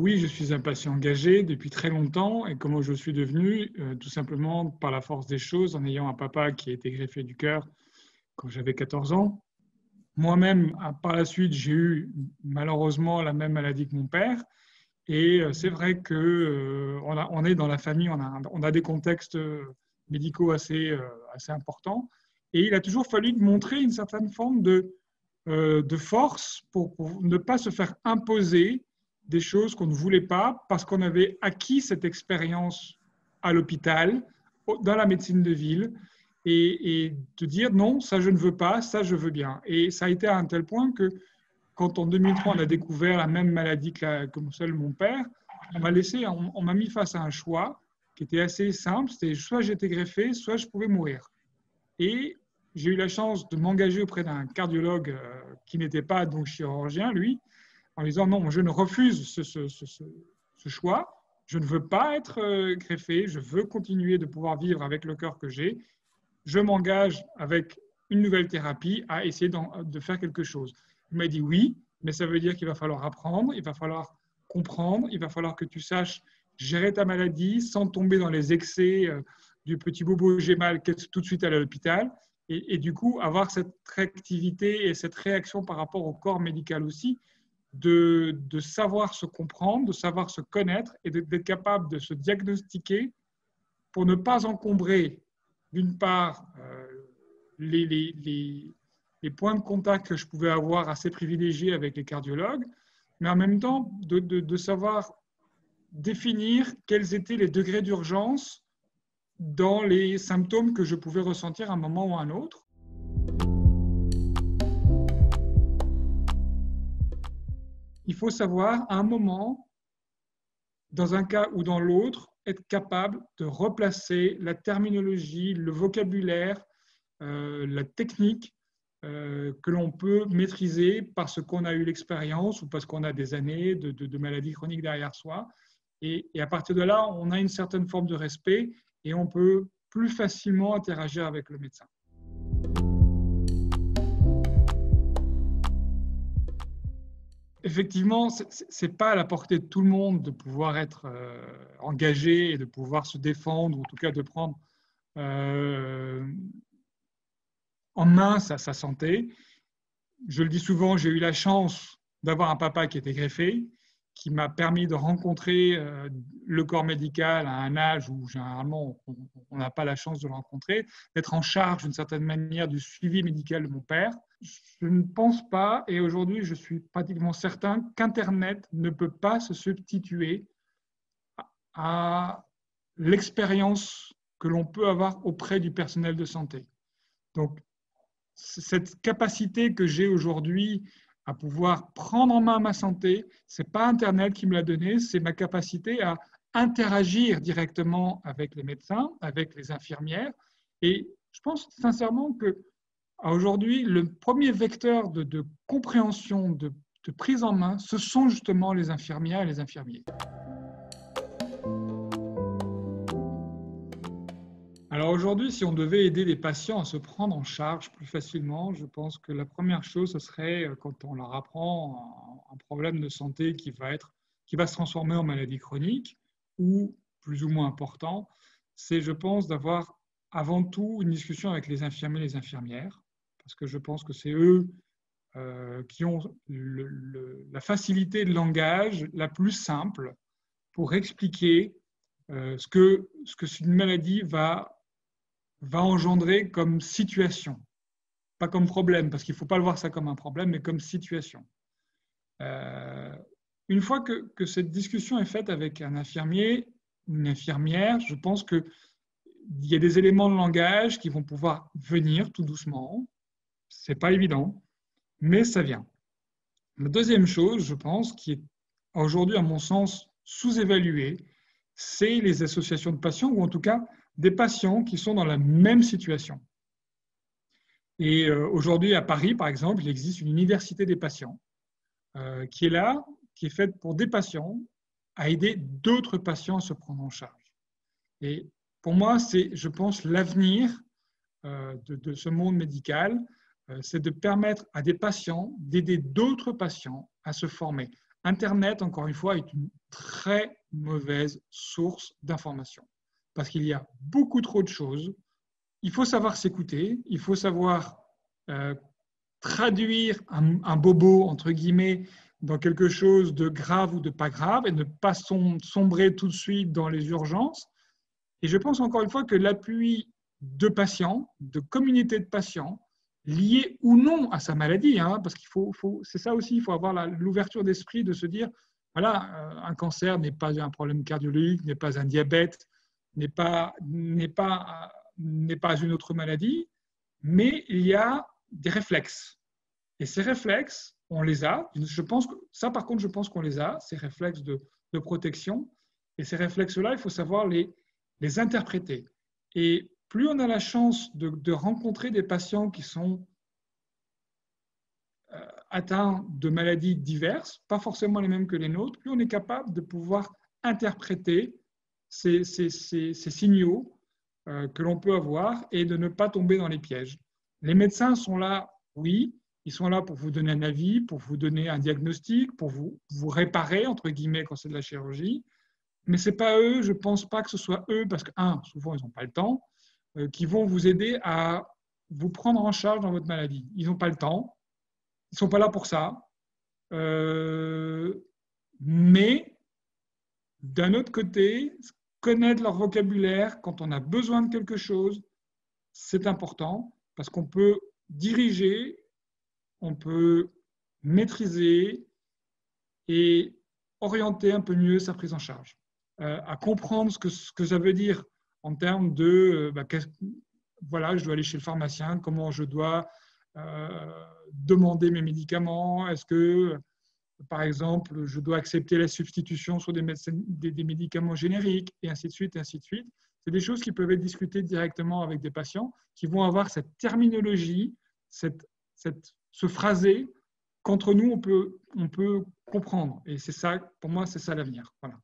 oui, je suis un patient engagé depuis très longtemps. Et comment je suis devenu? Tout simplement par la force des choses, en ayant un papa qui a été greffé du cœur quand j'avais 14 ans. Moi-même, par la suite, j'ai eu malheureusement la même maladie que mon père. Et c'est vrai qu'on est dans la famille, on a des contextes médicaux assez importants. Et il a toujours fallu montrer une certaine forme de force pour ne pas se faire imposer des choses qu'on ne voulait pas parce qu'on avait acquis cette expérience à l'hôpital, dans la médecine de ville, et de dire non, ça je ne veux pas, ça je veux bien. Et ça a été à un tel point que quand en 2003 on a découvert la même maladie que celle de mon père, on m'a mis face à un choix qui était assez simple, c'était soit j'étais greffé, soit je pouvais mourir. Et j'ai eu la chance de m'engager auprès d'un cardiologue qui n'était pas donc chirurgien, lui, en disant non, je ne refuse ce choix, je ne veux pas être greffé, je veux continuer de pouvoir vivre avec le cœur que j'ai, je m'engage avec une nouvelle thérapie à essayer de faire quelque chose. Il m'a dit oui, mais ça veut dire qu'il va falloir apprendre, il va falloir comprendre, il va falloir que tu saches gérer ta maladie sans tomber dans les excès du petit bobo j'ai mal tout de suite à l'hôpital. Et du coup, avoir cette réactivité et cette réaction par rapport au corps médical aussi, de savoir se comprendre, de savoir se connaître et d'être capable de se diagnostiquer pour ne pas encombrer, d'une part, les points de contact que je pouvais avoir assez privilégiés avec les cardiologues, mais en même temps de savoir définir quels étaient les degrés d'urgence dans les symptômes que je pouvais ressentir à un moment ou à un autre. Il faut savoir, à un moment, dans un cas ou dans l'autre, être capable de replacer la terminologie, le vocabulaire, la technique que l'on peut maîtriser parce qu'on a eu l'expérience ou parce qu'on a des années de maladies chroniques derrière soi. Et à partir de là, on a une certaine forme de respect et on peut plus facilement interagir avec le médecin. Effectivement, ce n'est pas à la portée de tout le monde de pouvoir être engagé et de pouvoir se défendre, ou en tout cas de prendre en main sa santé. Je le dis souvent, j'ai eu la chance d'avoir un papa qui était greffé, qui m'a permis de rencontrer le corps médical à un âge où généralement on n'a pas la chance de le rencontrer, d'être en charge d'une certaine manière du suivi médical de mon père. Je ne pense pas, et aujourd'hui je suis pratiquement certain, qu'Internet ne peut pas se substituer à l'expérience que l'on peut avoir auprès du personnel de santé. Donc, cette capacité que j'ai aujourd'hui à pouvoir prendre en main ma santé, ce n'est pas Internet qui me l'a donné, c'est ma capacité à interagir directement avec les médecins, avec les infirmières. Et je pense sincèrement qu'aujourd'hui, le premier vecteur de compréhension, de prise en main, ce sont justement les infirmières et les infirmiers. Alors aujourd'hui, si on devait aider les patients à se prendre en charge plus facilement, je pense que la première chose, ce serait quand on leur apprend un problème de santé qui va se transformer en maladie chronique ou plus ou moins important, c'est, je pense, d'avoir avant tout une discussion avec les infirmiers et les infirmières, parce que je pense que c'est eux qui ont la facilité de langage la plus simple pour expliquer ce que une maladie va engendrer comme situation, pas comme problème, parce qu'il ne faut pas le voir ça comme un problème, mais comme situation. Une fois que cette discussion est faite avec un infirmier ou une infirmière, je pense qu'il y a des éléments de langage qui vont pouvoir venir tout doucement. Ce n'est pas évident, mais ça vient. La deuxième chose, je pense, qui est aujourd'hui, à mon sens, sous-évaluée, c'est les associations de patients, ou en tout cas des patients qui sont dans la même situation. Et aujourd'hui, à Paris, par exemple, il existe une université des patients qui est là, qui est faite pour des patients à aider d'autres patients à se prendre en charge. Et pour moi, c'est, je pense, l'avenir de ce monde médical, c'est de permettre à des patients d'aider d'autres patients à se former, Internet, encore une fois, est une très mauvaise source d'information parce qu'il y a beaucoup trop de choses. Il faut savoir s'écouter, il faut savoir euh, traduire un bobo, entre guillemets, dans quelque chose de grave ou de pas grave et ne pas sombrer tout de suite dans les urgences. Et je pense encore une fois que l'appui de patients, de communautés de patients, liés ou non à sa maladie, hein, parce c'est ça aussi, il faut avoir l'ouverture d'esprit de se dire, voilà, un cancer n'est pas un problème cardiologique, n'est pas un diabète, n'est pas une autre maladie, mais il y a des réflexes. Et ces réflexes, on les a. Je pense que, ça, par contre, je pense qu'on les a, ces réflexes de protection. Et ces réflexes-là, il faut savoir les interpréter. Et plus on a la chance de rencontrer des patients qui sont atteints de maladies diverses, pas forcément les mêmes que les nôtres, plus on est capable de pouvoir interpréter ces signaux que l'on peut avoir et de ne pas tomber dans les pièges. Les médecins sont là, oui, ils sont là pour vous donner un avis, pour vous donner un diagnostic, pour vous réparer, entre guillemets, quand c'est de la chirurgie. Mais ce n'est pas eux, je ne pense pas que ce soit eux, parce que, souvent, ils n'ont pas le temps, qui vont vous aider à vous prendre en charge dans votre maladie. Ils n'ont pas le temps, ils ne sont pas là pour ça. Mais d'un autre côté, connaître leur vocabulaire quand on a besoin de quelque chose, c'est important parce qu'on peut diriger, on peut maîtriser et orienter un peu mieux sa prise en charge, à comprendre ce que ça veut dire en termes de voilà, je dois aller chez le pharmacien, comment je dois demander mes médicaments, est-ce que par exemple, je dois accepter la substitution sur des médicaments génériques, et ainsi de suite, et ainsi de suite. C'est des choses qui peuvent être discutées directement avec des patients qui vont avoir cette terminologie, ce phrasé qu'entre nous, on peut comprendre. Et c'est ça, pour moi, c'est ça l'avenir. Voilà.